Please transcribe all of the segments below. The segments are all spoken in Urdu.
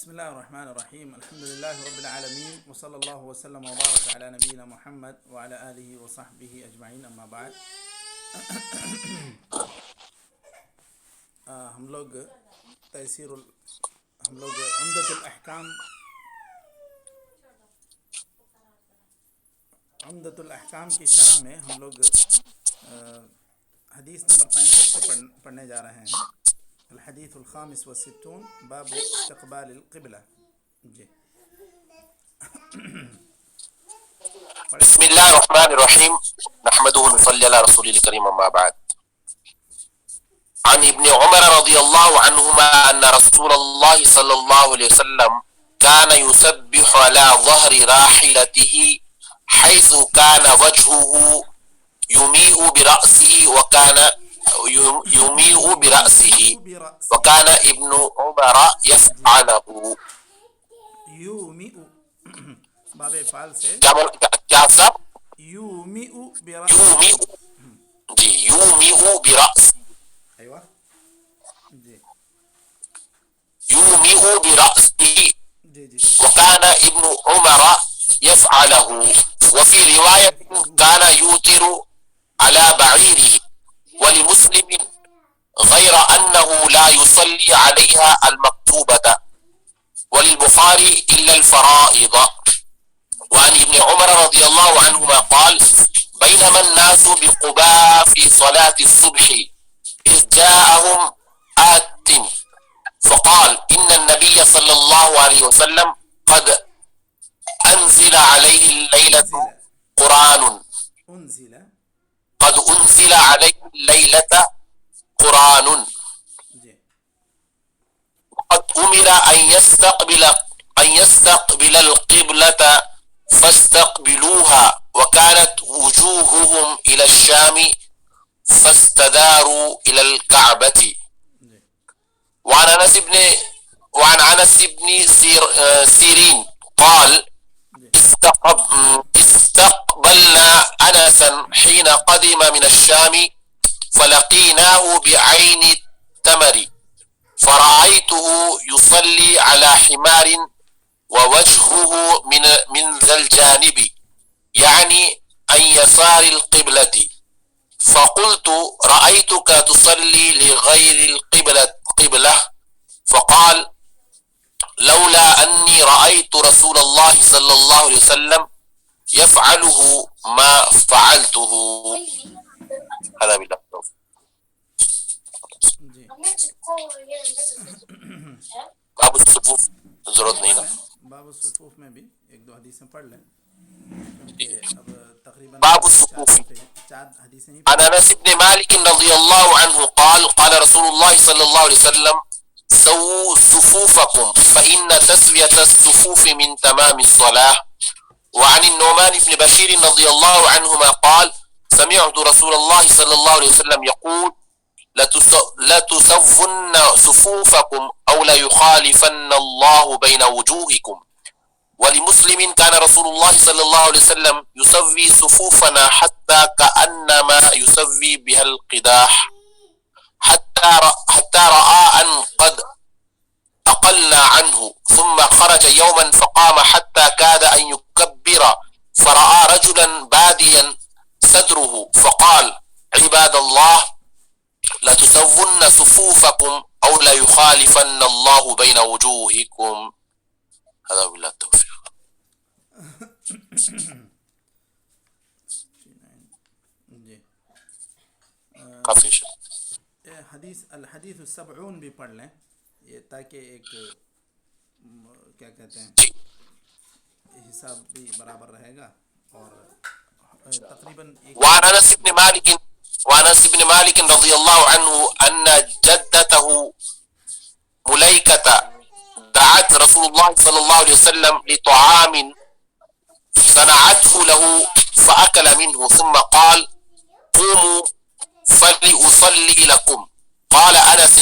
بسم الله الرحمن الرحيم. الحمد لله رب العالمين، وصلى الله وسلم وبارك على نبينا محمد وعلى آله وصحبه أجمعين. أما بعد ہم لوگ عمدۃ الأحکام کی شرح میں ہم لوگ حدیث نمبر 65 سے پڑھنے جا رہے ہیں. الحدیث الخامس والستون باب استقبال القبلہ. جی بسم اللہ الرحمن الرحیم نحمده ونصلی علی رسول الکریم اما بعد. عن ابن عمر رضی اللہ عنہما ان رسول اللہ صلی اللہ علیہ وسلم كان يسبح على ظهر راحلته حيث كان وجهه يميء برأسه وكان ابن عمر يفعله. یومیء باب فعل سے کیا صاحب؟ یومیء یومیء برأسه. ایوہ جی يومئ برأسه جی وكان ابن عمر يفعله. وفي رواية كان يوتر على بعيره. ولمسلم غير أنه لا يصلي عليها المكتوبة. وللبخاري إلا الفرائض. وعن ابن عمر رضي الله عنهما قال بينما الناس بقباء في صلاة الصبح إذ جاءهم آت فقال إن النبي صلى الله عليه وسلم قد أنزل عليه الليلة قرآن عليه قرآن وقد أمر أن يستقبل القبلة فاستقبلوها وكانت وجوههم إلى الشام فاستداروا إلى الكعبة. وعن أنس بن سيرين قال استقبلنا أنسا حين قدم من الشام فلقيناه بعين التمر فرأيته يصلي على حمار ووجهه من ذا الجانب يعني عن يسار القبلة. فقلت رأيتك تصلي لغير القبلة. فقال لولا أني رأيت رسول الله صلى الله عليه وسلم يفعله ما فعلته. هذا بالله. باب الصفوف ضرورت نہیں نا. باب الصفوف میں بھی ایک دو حدیثیں پڑھ لیں. اب تقریباً باب الصفوف. چار حدیثیں ہی. عن انس بن مالك رضي الله عنه قال قال رسول الله صلى الله عليه وسلم سووا صفوفكم فإن تسوية الصفوف من تمام الصلاة. وعن النعمان بن بشير رضي الله عنهما قال سمعت رسول الله صلى الله عليه وسلم يقول لتسون صفوفكم أو ليخالفن الله بين وجوهكم. ولمسلم كان رسول الله صلى الله عليه وسلم يسوي صفوفنا حتى كأنما يسوي بها القداح حتى رأى أن قد أقلنا عنه ثم خرج يوما فقام حتى كاد أن يكبر فرأى رجلا باديا صدره فقال عباد الله لتسون صفوفكم أو ليخالفن الله بين وجوهكم. هذا بالله التوفيق. کافی الحدیث السبعون بھی پڑھ لیں یہ تاکہ ایک کیا کہتے ہیں حساب بھی برابر رہے گا. اور تقریباً وعن انس بن مالك رضي الله عنه ان جدته مليكة دعت رسول الله صلى الله عليه وسلم لطعام صنعته له فأكل منه ثم قال قوموا فلأصلي لكم. قال أنس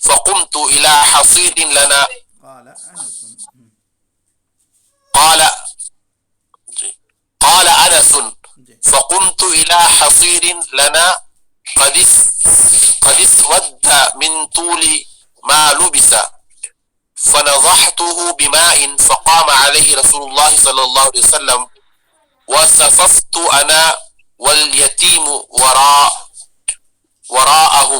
فقمت إلى حصير لنا قال أنس فقمت إلى حصير لنا قد اسود من طول ما لبس فنضحت فوضعته بماء فقام عليه رسول الله صلى الله عليه وسلم وصففت أنا واليتيم وراءه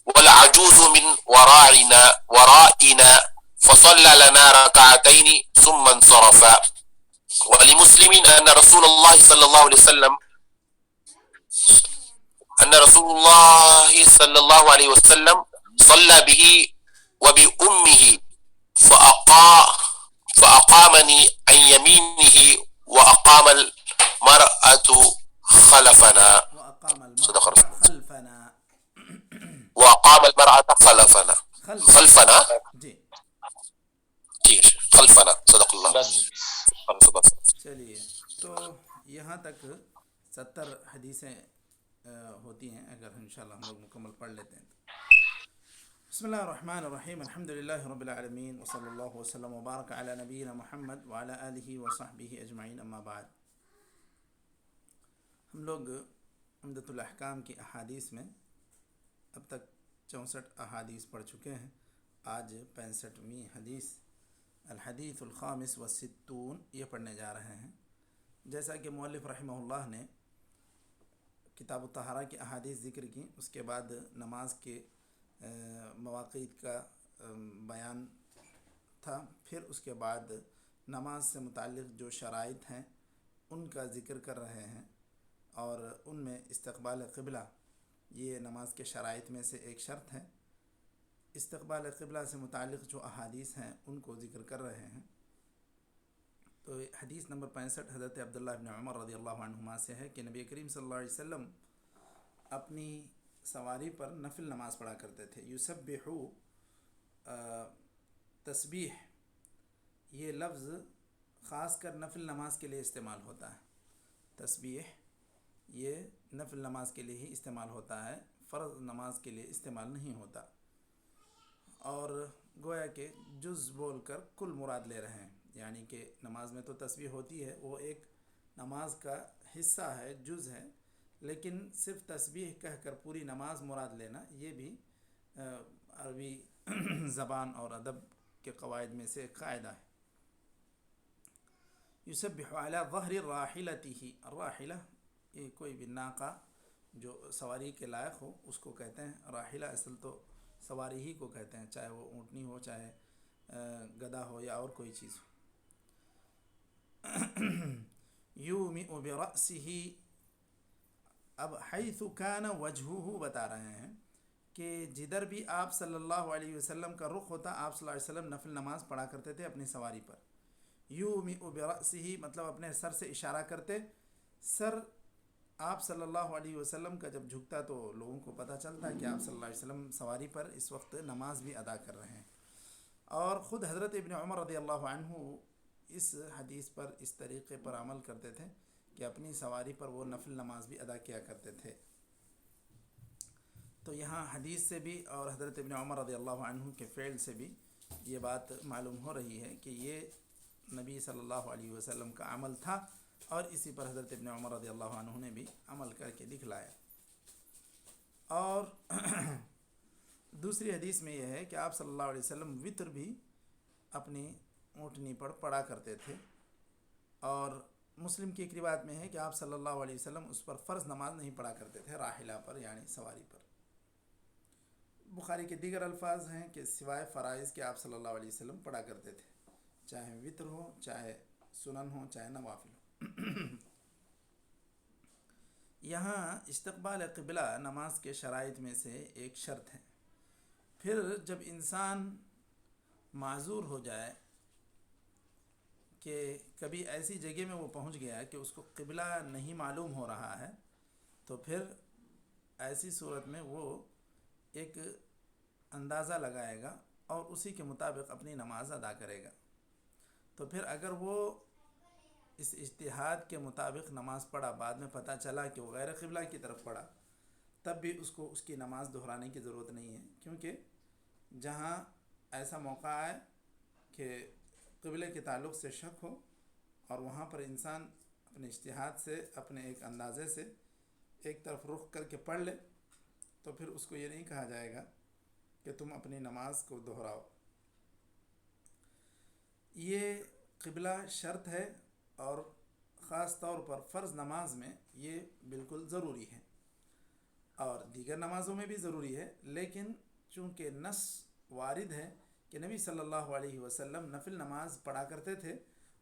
والعجوز من ورائنا فصلى لنا ركعتين ثم انصرف. ولمسلم أن رسول الله صلى الله عليه وسلم صلى به وبأمه فأقامني عن يمينه وأقام المرأة خلفنا. صدق رسول الله. خلفنا. وأقام المرأة خلفنا. جی خلفنا. صدق اللہ. چلیے، تو یہاں تک 70 حدیثیں ہوتی ہیں، اگر انشاءاللہ ہم لوگ مکمل پڑھ لیتے ہیں. بسم اللہ الرحمن الرحیم. الحمد للہ رب العالمین وصلی اللہ وسلم وبارک علی نبینا محمد وعلی آلہ وصحبہ اجمعین. اما بعد، ہم لوگ عمدۃ الاحکام کی احادیث میں اب تک 64 احادیث پڑھ چکے ہیں. آج 65ویں حدیث الحدیث الخامس والستون یہ پڑھنے جا رہے ہیں. جیسا کہ مؤلف رحمہ اللہ نے کتاب الطہارہ کی احادیث ذکر کی، اس کے بعد نماز کے مواقیت کا بیان تھا، پھر اس کے بعد نماز سے متعلق جو شرائط ہیں ان کا ذکر کر رہے ہیں، اور ان میں استقبال قبلہ یہ نماز کے شرائط میں سے ایک شرط ہے. استقبال قبلہ سے متعلق جو احادیث ہیں ان کو ذکر کر رہے ہیں. تو حدیث نمبر 65 حضرت عبداللہ بن عمر رضی اللہ عنہما سے ہے کہ نبی کریم صلی اللہ علیہ وسلم اپنی سواری پر نفل نماز پڑھا کرتے تھے. یسبحو، تسبیح یہ لفظ خاص کر نفل نماز کے لیے استعمال ہوتا ہے. تسبیح یہ نفل نماز کے لیے ہی استعمال ہوتا ہے، فرض نماز کے لیے استعمال نہیں ہوتا. اور گویا کہ جز بول کر کل مراد لے رہے ہیں، یعنی کہ نماز میں تو تسبیح ہوتی ہے، وہ ایک نماز کا حصہ ہے، جز ہے، لیکن صرف تسبیح کہہ کر پوری نماز مراد لینا یہ بھی عربی زبان اور ادب کے قواعد میں سے ایک قاعدہ ہے. یسبح علی ظہر راحلتہ، الراحلہ یہ کوئی بھی ناقہ جو سواری کے لائق ہو اس کو کہتے ہیں. راحلہ اصل تو سواری ہی کو کہتے ہیں، چاہے وہ اونٹنی ہو، چاہے گدھا ہو، یا اور کوئی چیز ہو. یومئ برأسہ، اب حیث کان وجہہ بتا رہے ہیں کہ جدھر بھی آپ صلی اللہ علیہ وسلم کا رخ ہوتا، آپ صلی اللہ علیہ وسلم نفل نماز پڑھا کرتے تھے اپنی سواری پر. یومئ برأسہ مطلب اپنے سر سے اشارہ کرتے. سر آپ صلی اللہ علیہ وسلم کا جب جھکتا تو لوگوں کو پتہ چلتا کہ آپ صلی اللہ علیہ وسلم سواری پر اس وقت نماز بھی ادا کر رہے ہیں. اور خود حضرت ابن عمر رضی اللہ عنہ اس حدیث پر اس طریقے پر عمل کرتے تھے کہ اپنی سواری پر وہ نفل نماز بھی ادا کیا کرتے تھے. تو یہاں حدیث سے بھی اور حضرت ابن عمر رضی اللہ عنہ کے فعل سے بھی یہ بات معلوم ہو رہی ہے کہ یہ نبی صلی اللہ علیہ وسلم کا عمل تھا، اور اسی پر حضرت ابن عمر رضی اللہ عنہ نے بھی عمل کر کے دکھلایا. اور دوسری حدیث میں یہ ہے کہ آپ صلی اللہ علیہ وسلم وطر بھی اپنی اونٹنی پر پڑھا کرتے تھے. اور مسلم کی ایک روایت میں ہے کہ آپ صلی اللہ علیہ وسلم اس پر فرض نماز نہیں پڑھا کرتے تھے، راحلہ پر یعنی سواری پر. بخاری کے دیگر الفاظ ہیں کہ سوائے فرائض کے آپ صلی اللہ علیہ وسلم پڑھا کرتے تھے، چاہے وطر ہو، چاہے سنن ہو، چاہے نوافل ہو. یہاں استقبال قبلہ نماز کے شرائط میں سے ایک شرط ہے. پھر جب انسان معذور ہو جائے کہ کبھی ایسی جگہ میں وہ پہنچ گیا کہ اس کو قبلہ نہیں معلوم ہو رہا ہے، تو پھر ایسی صورت میں وہ ایک اندازہ لگائے گا اور اسی کے مطابق اپنی نماز ادا کرے گا. تو پھر اگر وہ اس اجتہاد کے مطابق نماز پڑھا، بعد میں پتہ چلا کہ وہ غیر قبلہ کی طرف پڑھا، تب بھی اس کو اس کی نماز دہرانے کی ضرورت نہیں ہے، کیونکہ جہاں ایسا موقع آئے کہ قبلے کے تعلق سے شک ہو اور وہاں پر انسان اپنے اجتہاد سے، اپنے ایک اندازے سے ایک طرف رخ کر کے پڑھ لے، تو پھر اس کو یہ نہیں کہا جائے گا کہ تم اپنی نماز کو دہراؤ. یہ قبلہ شرط ہے اور خاص طور پر فرض نماز میں یہ بالکل ضروری ہے، اور دیگر نمازوں میں بھی ضروری ہے، لیکن چونکہ نص وارد ہے کہ نبی صلی اللہ علیہ وسلم نفل نماز پڑھا کرتے تھے،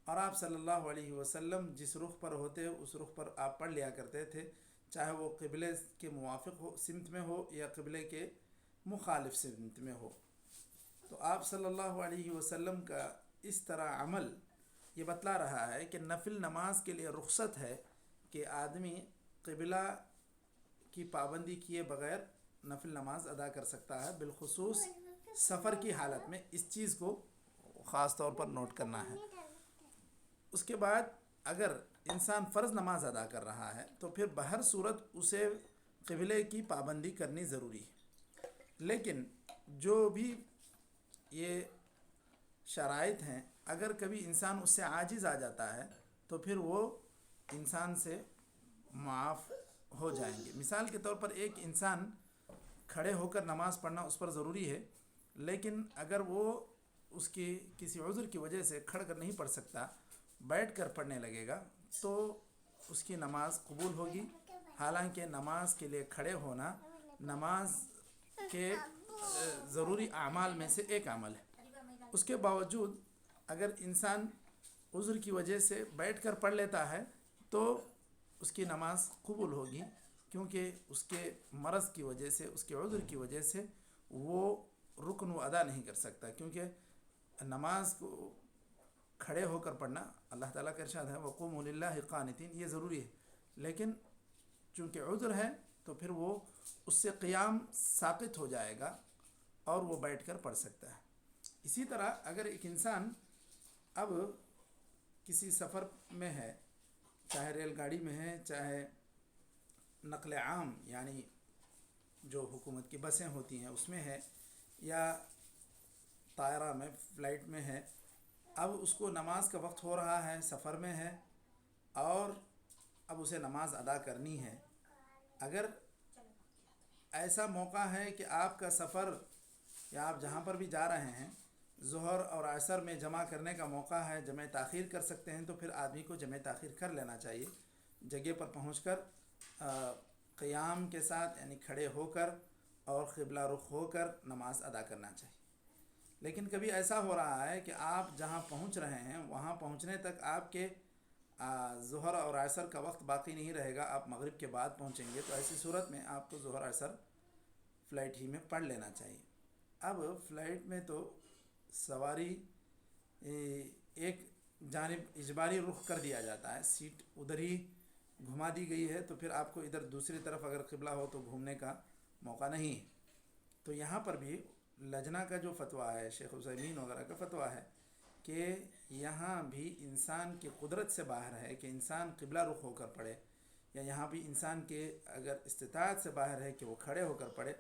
اور آپ صلی اللہ علیہ وسلم جس رخ پر ہوتے اس رخ پر آپ پڑھ لیا کرتے تھے، چاہے وہ قبلے کے موافق ہو سمت میں ہو یا قبلے کے مخالف سمت میں ہو۔ تو آپ صلی اللہ علیہ وسلم کا اس طرح عمل یہ بتلا رہا ہے کہ نفل نماز کے لیے رخصت ہے کہ آدمی قبلہ کی پابندی کیے بغیر نفل نماز ادا کر سکتا ہے، بالخصوص سفر کی حالت میں۔ اس چیز کو خاص طور پر نوٹ کرنا ہے۔ اس کے بعد اگر انسان فرض نماز ادا کر رہا ہے تو پھر بہر صورت اسے قبلے کی پابندی کرنی ضروری ہے، لیکن جو بھی یہ شرائط ہیں اگر کبھی انسان اس سے عاجز آ جاتا ہے تو پھر وہ انسان سے معاف ہو جائیں گے۔ مثال کے طور پر ایک انسان کھڑے ہو کر نماز پڑھنا اس پر ضروری ہے، لیکن اگر وہ اس کی کسی عذر کی وجہ سے کھڑ کر نہیں پڑھ سکتا، بیٹھ کر پڑھنے لگے گا تو اس کی نماز قبول ہوگی، حالانکہ نماز کے لیے کھڑے ہونا نماز کے ضروری اعمال میں سے ایک عمل ہے۔ اس کے باوجود اگر انسان عذر کی وجہ سے بیٹھ کر پڑھ لیتا ہے تو اس کی نماز قبول ہوگی، کیونکہ اس کے مرض کی وجہ سے، اس کے عذر کی وجہ سے وہ رکن و ادا نہیں کر سکتا، کیونکہ نماز کو کھڑے ہو کر پڑھنا اللہ تعالیٰ کا ارشاد ہے وَقُومُوا لِلَّهِ قَانِتِينَ، یہ ضروری ہے، لیکن چونکہ عذر ہے تو پھر وہ اس سے قیام ساقط ہو جائے گا اور وہ بیٹھ کر پڑھ سکتا ہے۔ اسی طرح اگر ایک انسان اب کسی سفر میں ہے، چاہے ریل گاڑی میں ہے، چاہے نقل عام یعنی جو حکومت کی بسیں ہوتی ہیں اس میں ہے، یا طائرہ میں، فلائٹ میں ہے، اب اس کو نماز کا وقت ہو رہا ہے، سفر میں ہے اور اب اسے نماز ادا کرنی ہے۔ اگر ایسا موقع ہے کہ آپ کا سفر یا آپ جہاں پر بھی جا رہے ہیں ظہر اور عصر میں جمع کرنے کا موقع ہے، جمع تاخیر کر سکتے ہیں، تو پھر آدمی کو جمع تاخیر کر لینا چاہیے، جگہ پر پہنچ کر قیام کے ساتھ یعنی کھڑے ہو کر اور قبلہ رخ ہو کر نماز ادا کرنا چاہیے۔ لیکن کبھی ایسا ہو رہا ہے کہ آپ جہاں پہنچ رہے ہیں وہاں پہنچنے تک آپ کے ظہر اور عصر کا وقت باقی نہیں رہے گا، آپ مغرب کے بعد پہنچیں گے، تو ایسی صورت میں آپ کو ظہر عصر فلائٹ ہی میں پڑھ لینا چاہیے۔ اب فلائٹ میں تو سواری ایک جانب اجباری رخ کر دیا جاتا ہے، سیٹ ادھر ہی گھما دی گئی ہے، تو پھر آپ کو ادھر دوسری طرف اگر قبلہ ہو تو گھومنے کا موقع نہیں ہے۔ تو یہاں پر بھی لجنہ کا جو فتویٰ ہے، شیخ عثیمین وغیرہ کا فتویٰ ہے کہ یہاں بھی انسان کی قدرت سے باہر ہے کہ انسان قبلہ رخ ہو کر پڑھے، یا یہاں بھی انسان کے اگر استطاعت سے باہر ہے کہ وہ کھڑے ہو کر پڑھے،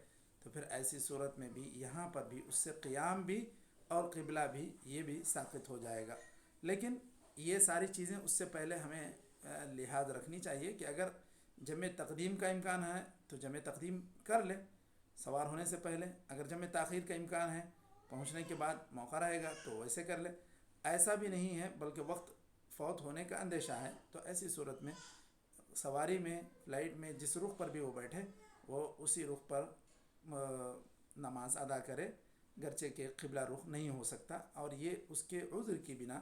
تو پھر ایسی صورت میں بھی یہاں پر بھی اس سے قیام بھی اور قبلہ بھی یہ بھی ساقط ہو جائے گا۔ لیکن یہ ساری چیزیں اس سے پہلے ہمیں لحاظ رکھنی چاہیے کہ اگر جمع تقدیم کا امکان ہے تو جمع تقدیم کر لے سوار ہونے سے پہلے، اگر جمع تاخیر کا امکان ہے پہنچنے کے بعد موقع رہے گا تو ویسے کر لے، ایسا بھی نہیں ہے بلکہ وقت فوت ہونے کا اندیشہ ہے، تو ایسی صورت میں سواری میں، فلائٹ میں جس رخ پر بھی وہ بیٹھے وہ اسی رخ پر نماز ادا کرے، گرچہ کہ قبلہ رخ نہیں ہو سکتا، اور یہ اس کے عذر کی بنا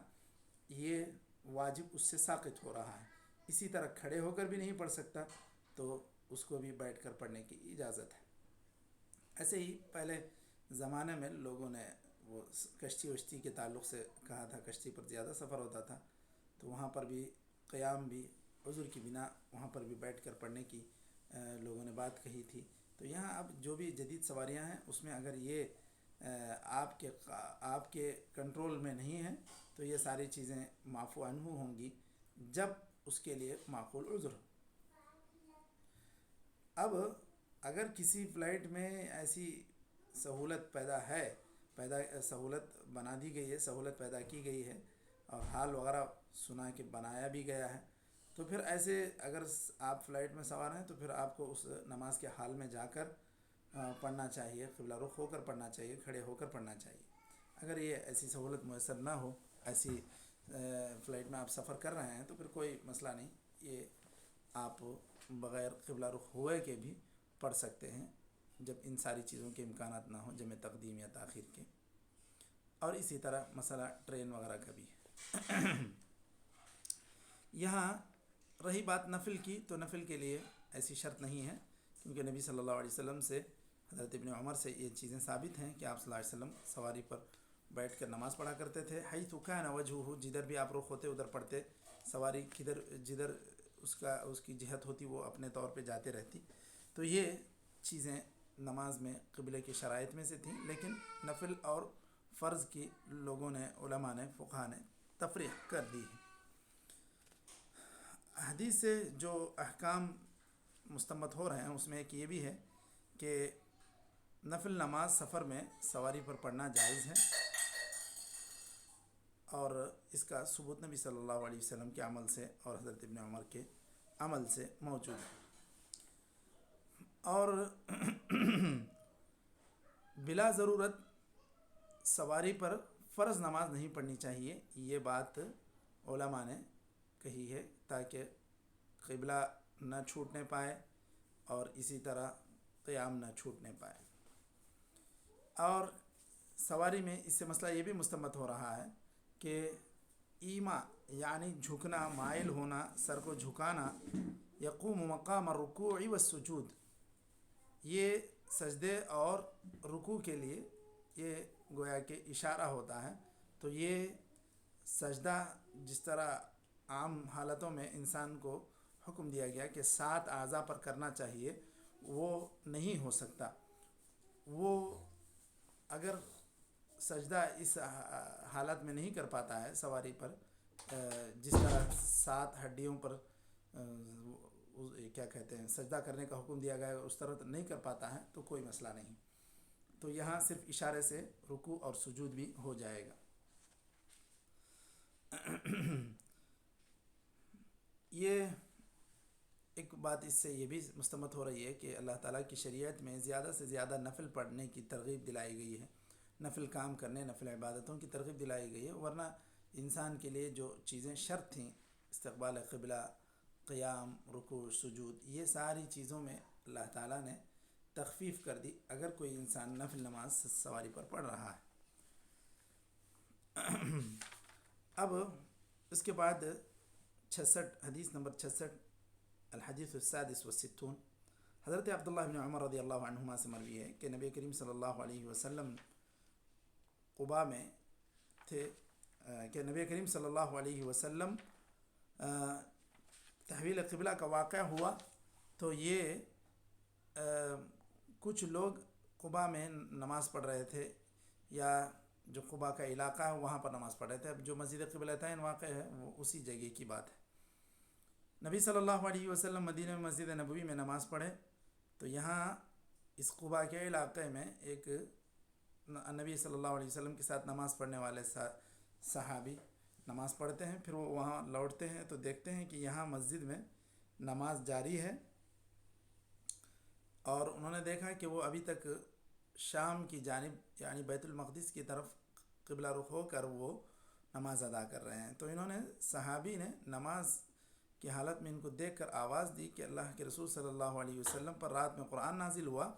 یہ واجب اس سے ساقط ہو رہا ہے۔ اسی طرح کھڑے ہو کر بھی نہیں پڑھ سکتا تو اس کو بھی بیٹھ کر پڑھنے کی اجازت ہے۔ ایسے ہی پہلے زمانے میں لوگوں نے وہ کشتی وشتی کے تعلق سے کہا تھا، کشتی پر زیادہ سفر ہوتا تھا تو وہاں پر بھی قیام بھی عذر کی بنا وہاں پر بھی بیٹھ کر پڑھنے کی لوگوں نے بات کہی تھی۔ تو یہاں اب جو بھی جدید سواریاں ہیں اس میں اگر یہ آپ کے کنٹرول میں نہیں ہیں تو یہ ساری چیزیں معفو عنہ ہوں گی جب اس کے لیے معقول عذر ہو۔ اب اگر کسی فلائٹ میں ایسی سہولت سہولت بنا دی گئی ہے، سہولت پیدا کی گئی ہے اور حال وغیرہ سنا کہ بنایا بھی گیا ہے، تو پھر ایسے اگر آپ فلائٹ میں سوار ہیں تو پھر آپ کو اس نماز کے حال میں جا کر پڑھنا چاہیے، قبلہ رخ ہو کر پڑھنا چاہیے، کھڑے ہو کر پڑھنا چاہیے۔ اگر یہ ایسی سہولت میسر نہ ہو ایسی فلائٹ میں آپ سفر کر رہے ہیں تو پھر کوئی مسئلہ نہیں، یہ آپ بغیر قبلہ رخ ہوئے کے بھی پڑھ سکتے ہیں جب ان ساری چیزوں کے امکانات نہ ہوں، جمع تقدیم یا تاخیر کے. اور اسی طرح مسئلہ ٹرین وغیرہ کا بھی ہے. یہاں رہی بات نفل کی، تو نفل کے لیے ایسی شرط نہیں ہے، کیونکہ نبی صلی اللہ علیہ وسلم سے، حضرت ابن عمر سے یہ چیزیں ثابت ہیں کہ آپ صلی اللہ علیہ وسلم سواری پر بیٹھ کر نماز پڑھا کرتے تھے. حیث کان وجہہ، جدھر بھی آپ رخ ہوتے ادھر پڑھتے. سواری جدھر اس کی جہت ہوتی وہ اپنے طور پہ جاتے رہتی. تو یہ چیزیں نماز میں قبلے کی شرائط میں سے تھیں، لیکن نفل اور فرض کی لوگوں نے، علماء نے، فقہاء نے تفریق کر دی ہے. حدیث سے جو احکام مستنبط ہو رہے ہیں اس میں ایک یہ بھی ہے کہ نفل نماز سفر میں سواری پر پڑھنا جائز ہے، اور اس کا ثبوت نبی صلی اللہ علیہ وسلم کے عمل سے اور حضرت ابن عمر کے عمل سے موجود ہے. اور بلا ضرورت سواری پر فرض نماز نہیں پڑھنی چاہیے، یہ بات علماء نے کہی ہے تاکہ قبلہ نہ چھوٹنے پائے اور اسی طرح قیام نہ چھوٹنے پائے. اور سواری میں اس سے مسئلہ یہ بھی مستنبط ہو رہا ہے کہ ایما یعنی جھکنا، مائل ہونا، سر کو جھکانا، یقوم مقام الرکوع والسجود، یہ سجدے اور رکوع کے لیے یہ گویا کہ اشارہ ہوتا ہے. تو یہ سجدہ جس طرح عام حالتوں میں انسان کو حکم دیا گیا کہ 7 اعضاء پر کرنا چاہیے، وہ نہیں ہو سکتا. وہ اگر سجدہ اس حالت میں نہیں کر پاتا ہے سواری پر، جس طرح 7 ہڈیوں پر کیا کہتے ہیں سجدہ کرنے کا حکم دیا گیا ہے، اس طرح نہیں کر پاتا ہے تو کوئی مسئلہ نہیں. تو یہاں صرف اشارے سے رکوع اور سجود بھی ہو جائے گا. یہ ایک بات اس سے یہ بھی مستنبط ہو رہی ہے کہ اللہ تعالیٰ کی شریعت میں زیادہ سے زیادہ نفل پڑھنے کی ترغیب دلائی گئی ہے، نفل کام کرنے، نفل عبادتوں کی ترغیب دلائی گئی ہے. ورنہ انسان کے لیے جو چیزیں شرط تھیں، استقبال قبلہ، قیام، رکوع، سجود، یہ ساری چیزوں میں اللہ تعالیٰ نے تخفیف کر دی اگر کوئی انسان نفل نماز سواری پر پڑھ رہا ہے. اب اس کے بعد 66 حدیث نمبر 66، الحدیث السادس والستون. حضرت عبداللہ بن عمر رضی اللہ عنہما سے مروی ہے کہ نبی کریم صلی اللہ علیہ وسلم قباء میں تھے، کہ نبی کریم صلی اللہ علیہ وسلم تحویل قبلہ کا واقعہ ہوا تو یہ کچھ لوگ قباء میں نماز پڑھ رہے تھے، یا جو قباء کا علاقہ ہے وہاں پر نماز پڑھ رہے تھے. اب جو مسجد قبلتین واقع ہے وہ اسی جگہ کی بات ہے. نبی صلی اللہ علیہ وسلم مدینہ میں مسجد نبوی میں نماز پڑھے تو یہاں اس قباء کے علاقے میں ایک نبی صلی اللہ علیہ وسلم کے ساتھ نماز پڑھنے والے صحابی نماز پڑھتے ہیں، پھر وہ وہاں لوٹتے ہیں تو دیکھتے ہیں کہ یہاں مسجد میں نماز جاری ہے، اور انہوں نے دیکھا کہ وہ ابھی تک شام کی جانب یعنی بیت المقدس کی طرف قبلہ رخ ہو کر وہ نماز ادا کر رہے ہیں. تو انہوں نے، صحابی نے، نماز کی حالت میں ان کو دیکھ کر آواز دی کہ اللہ کے رسول صلی اللہ علیہ وسلم پر رات میں قرآن نازل ہوا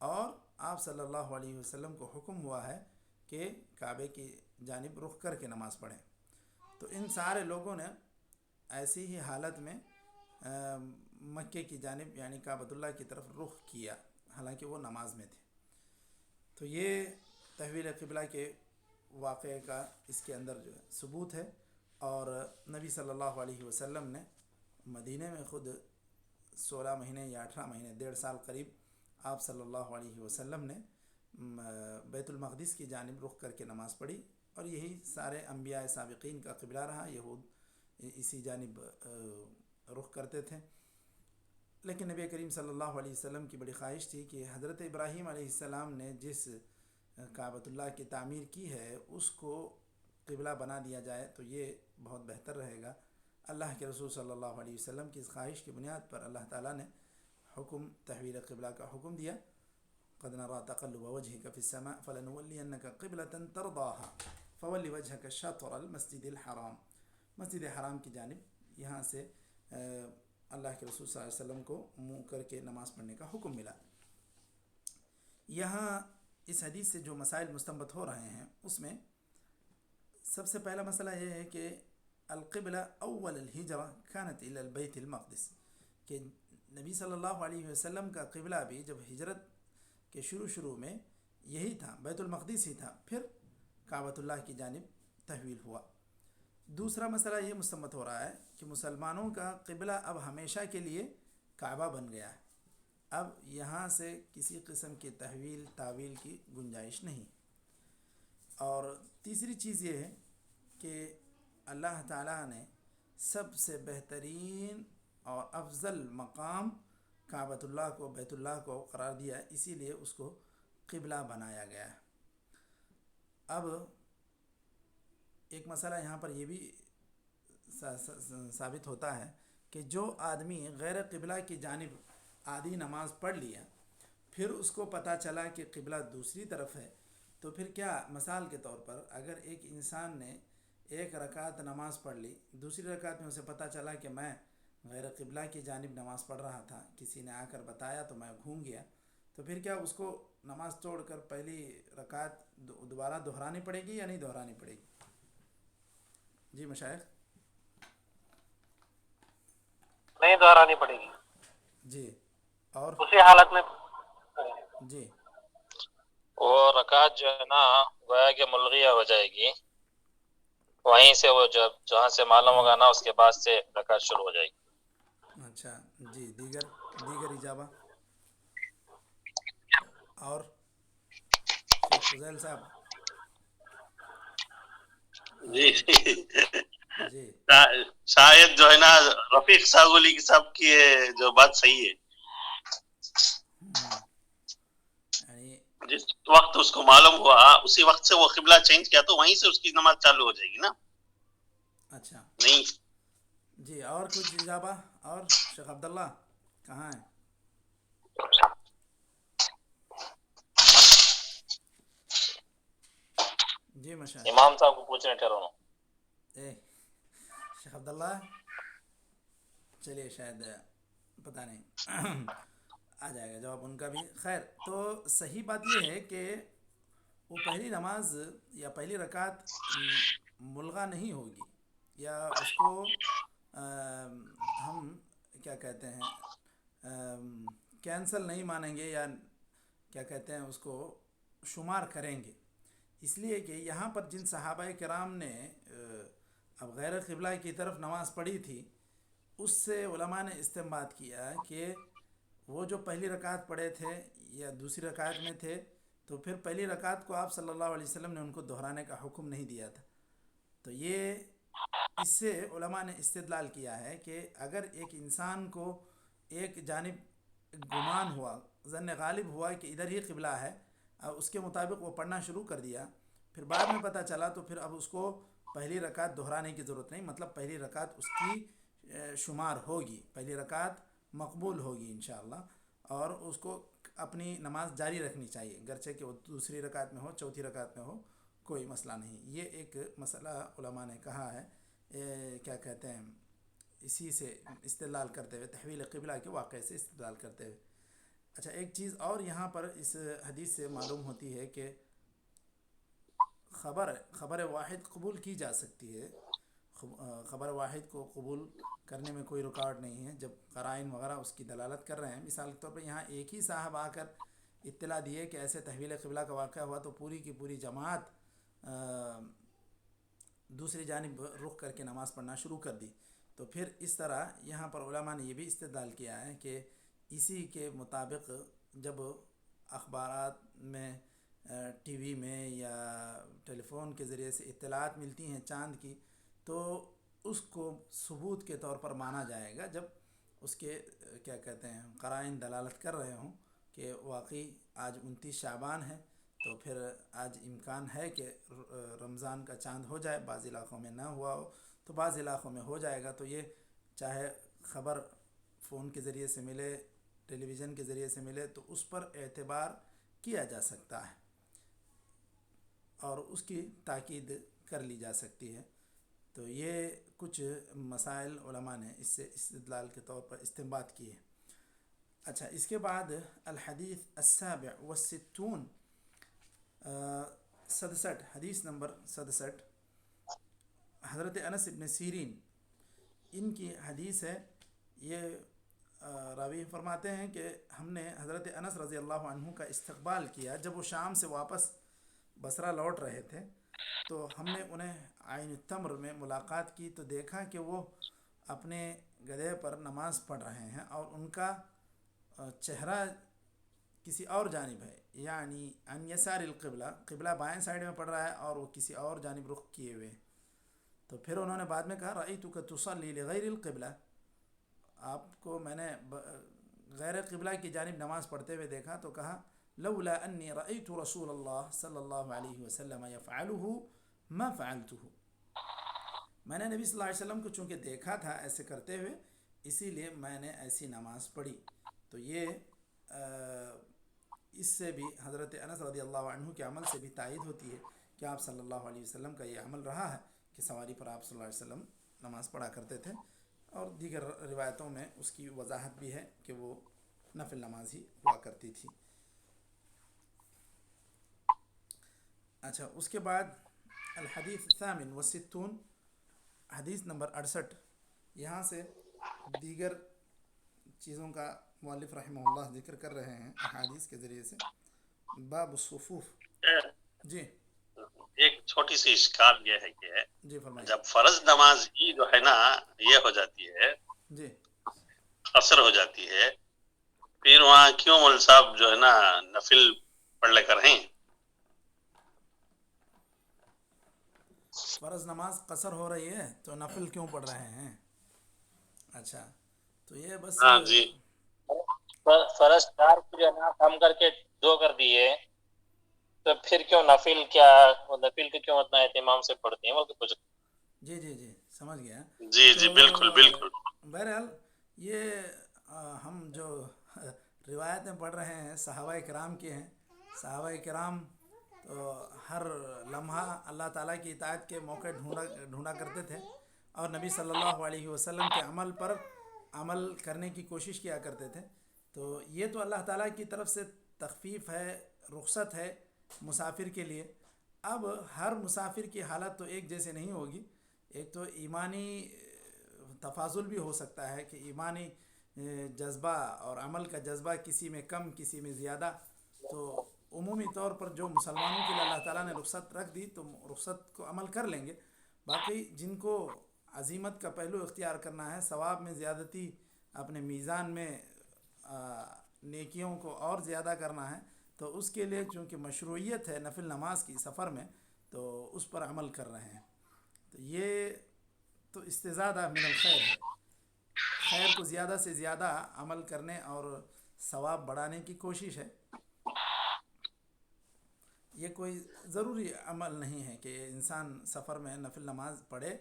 اور آپ صلی اللہ علیہ وسلم کو حکم ہوا ہے کہ کعبے کی جانب رخ کر کے نماز پڑھیں. تو ان سارے لوگوں نے ایسی ہی حالت میں مکے کی جانب یعنی کعبۃ اللہ کی طرف رخ کیا، حالانکہ وہ نماز میں تھے. تو یہ تحویل قبلہ کے واقعے کا اس کے اندر جو ہے ثبوت ہے. اور نبی صلی اللہ علیہ وسلم نے مدینہ میں خود 16 مہینے یا 18 مہینے، 1.5 سال قریب آپ صلی اللہ علیہ وسلم نے بیت المقدس کی جانب رخ کر کے نماز پڑھی، اور یہی سارے انبیاء سابقین کا قبلہ رہا. یہود اسی جانب رخ کرتے تھے. لیکن نبی کریم صلی اللہ علیہ وسلم کی بڑی خواہش تھی کہ حضرت ابراہیم علیہ السلام نے جس کعبۃ اللہ کی تعمیر کی ہے اس کو قبلہ بنا دیا جائے تو یہ بہت بہتر رہے گا. اللہ کے رسول صلی اللہ علیہ وسلم کی اس خواہش کی بنیاد پر اللہ تعالیٰ نے حکم تحویل قبلہ کا حکم دیا. قد نرى تقلب وجهك في السماء فلنولينك قبلة ترضاها فولی وجہک شطر المسجد الحرام، مسجد حرام کی جانب یہاں سے اللہ کے رسول صلی اللہ علیہ وسلم کو منہ کر کے نماز پڑھنے کا حکم ملا۔ یہاں اس حدیث سے جو مسائل مستنبط ہو رہے ہیں اس میں سب سے پہلا مسئلہ یہ ہے کہ القبلہ اول الہجرہ کانت الی البیت المقدس، کہ نبی صلی اللہ علیہ وسلم کا قبلہ بھی جب ہجرت کے شروع میں یہی تھا، بیت المقدس ہی تھا، پھر کعبۃ اللہ کی جانب تحویل ہوا۔ دوسرا مسئلہ یہ مستنبط ہو رہا ہے کہ مسلمانوں کا قبلہ اب ہمیشہ کے لیے کعبہ بن گیا ہے، اب یہاں سے کسی قسم کی تحویل تعویل کی گنجائش نہیں۔ اور تیسری چیز یہ ہے کہ اللہ تعالیٰ نے سب سے بہترین اور افضل مقام کعبۃ اللہ کو، بیت اللہ کو قرار دیا ہے، اسی لیے اس کو قبلہ بنایا گیا ہے۔ اب ایک مسئلہ یہاں پر یہ بھی ثابت ہوتا ہے کہ جو آدمی غیر قبلہ کی جانب آدھی نماز پڑھ لیا، پھر اس کو پتہ چلا کہ قبلہ دوسری طرف ہے، تو پھر کیا، مثال کے طور پر اگر ایک انسان نے ایک رکعت نماز پڑھ لی، دوسری رکعت میں اسے پتہ چلا کہ میں غیر قبلہ کی جانب نماز پڑھ رہا تھا، کسی نے آ کر بتایا تو میں گھوم گیا، تو پھر کیا اس کو نماز توڑ کر پہلی رکعت دوبارہ دہرانی پڑے گی یا نہیں دہرانی پڑے گی؟ جی مشائخ۔ نہیں دہرانی پڑے گی جی، اور اسی حالت میں۔ جی وہ رکعت جو ہے نا گویا کہ ملغیہ ہو جائے گی، وہیں سے وہ جہاں سے معلوم ہوگا نا اس کے بعد سے رکعت شروع ہو جائے گی۔ اچھا جی، دیگر اجابہ اور شیخ فضیل صاحب؟ جی جی شاید جو ہے نا رفیق ساگولی صاحب کی جو بات صحیح ہے، یعنی جس وقت اس کو معلوم ہوا اسی وقت سے وہ قبلہ چینج کیا تو وہیں سے اس کی نماز چالو ہو جائے گی نا۔ اچھا نہیں جی، اور کچھ اجابہ؟ اور شیخ عبداللہ کہاں ہیں؟ جی جی مشاہد امام صاحب کو پوچھنے ٹھہرو نا۔ شیخ عبداللہ، چلیے شاید پتہ نہیں آ جائے گا جواب ان کا بھی۔ خیر، تو صحیح بات یہ ہے کہ وہ پہلی نماز یا پہلی رکعت ملغا نہیں ہوگی، یا اس کو ہم کیا کہتے ہیں کینسل نہیں مانیں گے، یا کیا کہتے ہیں اس کو شمار کریں گے، اس لیے کہ یہاں پر جن صحابہ کرام نے اب غیر قبلہ کی طرف نماز پڑھی تھی، اس سے علماء نے استنباط کیا کہ وہ جو پہلی رکعت پڑھے تھے یا دوسری رکعت میں تھے، تو پھر پہلی رکعت کو آپ صلی اللہ علیہ وسلم نے ان کو دہرانے کا حکم نہیں دیا تھا۔ تو یہ اس سے علماء نے استدلال کیا ہے کہ اگر ایک انسان کو ایک جانب گمان ہوا، ظن غالب ہوا کہ ادھر ہی قبلہ ہے، اب اس کے مطابق وہ پڑھنا شروع کر دیا، پھر بعد میں پتہ چلا، تو پھر اب اس کو پہلی رکعت دہرانے کی ضرورت نہیں، مطلب پہلی رکعت اس کی شمار ہوگی، پہلی رکعت مقبول ہوگی انشاءاللہ، اور اس کو اپنی نماز جاری رکھنی چاہیے، گرچہ کہ وہ دوسری رکعت میں ہو، چوتھی رکعت میں ہو، کوئی مسئلہ نہیں۔ یہ ایک مسئلہ علماء نے کہا ہے، کیا کہتے ہیں، اسی سے استدلال کرتے ہوئے، تحویل قبلہ کے واقعے سے استدلال کرتے ہوئے۔ اچھا، ایک چیز اور یہاں پر اس حدیث سے معلوم ہوتی ہے کہ خبر واحد قبول کی جا سکتی ہے، خبر واحد کو قبول کرنے میں کوئی رکاوٹ نہیں ہے جب قرائن وغیرہ اس کی دلالت کر رہے ہیں۔ مثال کے طور پر یہاں ایک ہی صاحب آ کر اطلاع دیے کہ ایسے تحویل قبلہ کا واقعہ ہوا، تو پوری کی پوری جماعت دوسری جانب رخ کر کے نماز پڑھنا شروع کر دی، تو پھر اس طرح یہاں پر علماء نے یہ بھی استدلال کیا ہے کہ اسی کے مطابق جب اخبارات میں، ٹی وی میں یا ٹیلی فون کے ذریعے سے اطلاعات ملتی ہیں چاند کی، تو اس کو ثبوت کے طور پر مانا جائے گا جب اس کے کیا کہتے ہیں قرائن دلالت کر رہے ہوں کہ واقعی آج 29 شعبان ہے، تو پھر آج امکان ہے کہ رمضان کا چاند ہو جائے، بعض علاقوں میں نہ ہوا ہو تو بعض علاقوں میں ہو جائے گا۔ تو یہ چاہے خبر فون کے ذریعے سے ملے، ٹیلی ویژن کے ذریعے سے ملے، تو اس پر اعتبار کیا جا سکتا ہے۔ اور اس کی تاکید کر لی جا سکتی ہے۔ تو یہ کچھ مسائل علماء نے اس سے استدلال کے طور پر استنباط کی ہے۔ اچھا، اس کے بعد الحدیث السابع والستون، 67، حدیث نمبر 67، حضرت انس ابن سیرین ان کی حدیث ہے۔ یہ راوی فرماتے ہیں کہ ہم نے حضرت انس رضی اللہ عنہ کا استقبال کیا جب وہ شام سے واپس بصرہ لوٹ رہے تھے، تو ہم نے انہیں عین التمر میں ملاقات کی تو دیکھا کہ وہ اپنے گدھے پر نماز پڑھ رہے ہیں اور ان کا چہرہ کسی اور جانب ہے، یعنی عن یسار القبلہ، قبلہ بائیں سائڈ میں پڑھ رہا ہے اور وہ کسی اور جانب رخ کیے ہوئے ہیں۔ تو پھر انہوں نے بعد میں کہا رأیتک تصلی لغیر القبلہ، آپ کو میں نے غیر قبلہ کی جانب نماز پڑھتے ہوئے دیکھا، تو کہا لولا انی رأیت رسول اللہ صلی اللہ علیہ وسلم یفعلہ ما فعلتہ، میں نے نبی صلی اللہ علیہ وسلم کو چونکہ دیکھا تھا ایسے کرتے ہوئے، اسی لیے میں نے ایسی نماز پڑھی۔ تو یہ اس سے بھی حضرت انس رضی اللہ عنہ کے عمل سے بھی تائید ہوتی ہے کہ آپ صلی اللہ علیہ وسلم کا یہ عمل رہا ہے کہ سواری پر آپ صلی اللہ علیہ وسلم نماز پڑھا کرتے تھے، اور دیگر روایتوں میں اس کی وضاحت بھی ہے کہ وہ نفل نماز ہی ہوا کرتی تھی۔ اچھا، اس کے بعد الحدیث الثامن والستون، حدیث نمبر 68، یہاں سے دیگر چیزوں کا مؤلف رحمہ اللہ ذکر کر رہے ہیں احادیث کے ذریعے سے۔ باب الصفوف، جی ایک چھوٹی سی اشکال یہ ہے کہ جی فرمائیے۔ جب فرض نماز ہی جو ہے نا یہ ہو جاتی ہے، جی قصر ہو جاتی ہے، پھر وہاں کیوں مول صاحب جو ہے نا نفل پڑھ لے کر ہیں؟ فرض نماز قصر ہو رہی ہے تو نفل کیوں پڑھ رہے ہیں؟ اچھا، تو یہ بس ہاں جی، فرض 4 کو جو ہے نا کم کر کے 2 کر دیے، تو پھر کیوں نفل کے کیوں اتنا اہتمام سے پڑھتے ہیں بلکہ کچھ؟ جی جی جی سمجھ گیا۔ جی جی، تو بالکل بالکل۔ بہرحال یہ ہم جو روایتیں پڑھ رہے ہیں صحابہ کرام کی ہیں، صحابہ کرام تو ہر لمحہ اللہ تعالیٰ کی اطاعت کے موقع ڈھونڈا کرتے تھے، اور نبی صلی اللہ علیہ وسلم کے عمل پر عمل کرنے کی کوشش کیا کرتے تھے۔ تو یہ تو اللہ تعالیٰ کی طرف سے تخفیف ہے، رخصت ہے مسافر کے لیے۔ اب ہر مسافر کی حالت تو ایک جیسے نہیں ہوگی، ایک تو ایمانی تفاضل بھی ہو سکتا ہے کہ ایمانی جذبہ اور عمل کا جذبہ کسی میں کم کسی میں زیادہ، تو عمومی طور پر جو مسلمانوں کے لیے اللہ تعالیٰ نے رخصت رکھ دی تو رخصت کو عمل کر لیں گے۔ باقی جن کو عزیمت کا پہلو اختیار کرنا ہے، ثواب میں زیادتی، اپنے میزان میں نیکیوں کو اور زیادہ کرنا ہے، تو اس کے لیے چونکہ مشروعیت ہے نفل نماز کی سفر میں، تو اس پر عمل کر رہے ہیں۔ تو یہ تو استزادہ من الخیر ہے، خیر کو زیادہ سے زیادہ عمل کرنے اور ثواب بڑھانے کی کوشش ہے۔ یہ کوئی ضروری عمل نہیں ہے کہ انسان سفر میں نفل نماز پڑھے،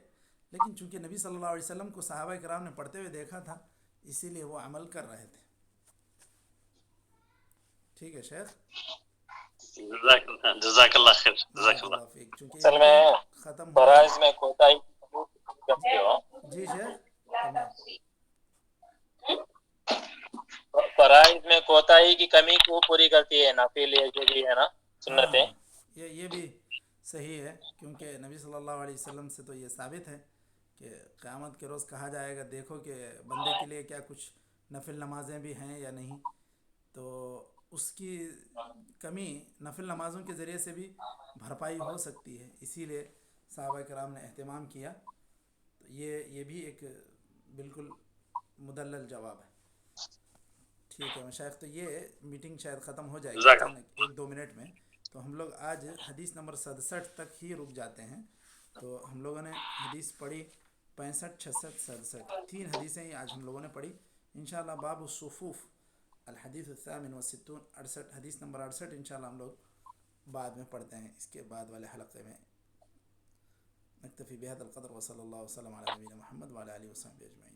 لیکن چونکہ نبی صلی اللہ علیہ وسلم کو صحابہ کرام نے پڑھتے ہوئے دیکھا تھا، اسی لیے وہ عمل کر رہے تھے۔ ٹھیک ہے شیخ، جزاک اللہ خیر، جزاک اللہ۔ فیک، چونکہ اصل میں ختم ہو فرائض میں کوتاہی کرتے ہو، جی شیخ فرمائیں۔ فرائض میں کوتاہی کی کمی کو پوری کرتی ہے نافل جو بھی ہے نا سنتیں۔ یہ بھی صحیح ہے، کیونکہ نبی صلی اللہ علیہ وسلم سے تو یہ ثابت ہے کہ قیامت کے روز کہا جائے گا دیکھو کہ بندے کے لیے کیا کچھ نفل نمازیں بھی ہیں یا نہیں، تو اس کی کمی نفل نمازوں کے ذریعے سے بھی بھرپائی ہو سکتی ہے، اسی لیے صحابہ کرام نے اہتمام کیا۔ تو یہ بھی ایک بالکل مدلل جواب ہے۔ ٹھیک ہے مشائخ، تو یہ میٹنگ شاید ختم ہو جائے گی چند 1-2 منٹ میں، تو ہم لوگ آج حدیث نمبر 67 تک ہی رک جاتے ہیں۔ تو ہم لوگوں نے حدیث پڑھی 65، 66، 67، 3 حدیثیں ہی آج ہم لوگوں نے پڑھی انشاءاللہ۔ باب الصفوف الحدیث الثامن والستون، 68 حدیث نمبر 68 انشاءاللہ ہم لوگ بعد میں پڑھتے ہیں، اس کے بعد والے حلقے میں۔ نکتفی بہذا القدر وصلی اللہ وسلم علی نبینا محمد وعلی آلہ وصحبہ اجمعین۔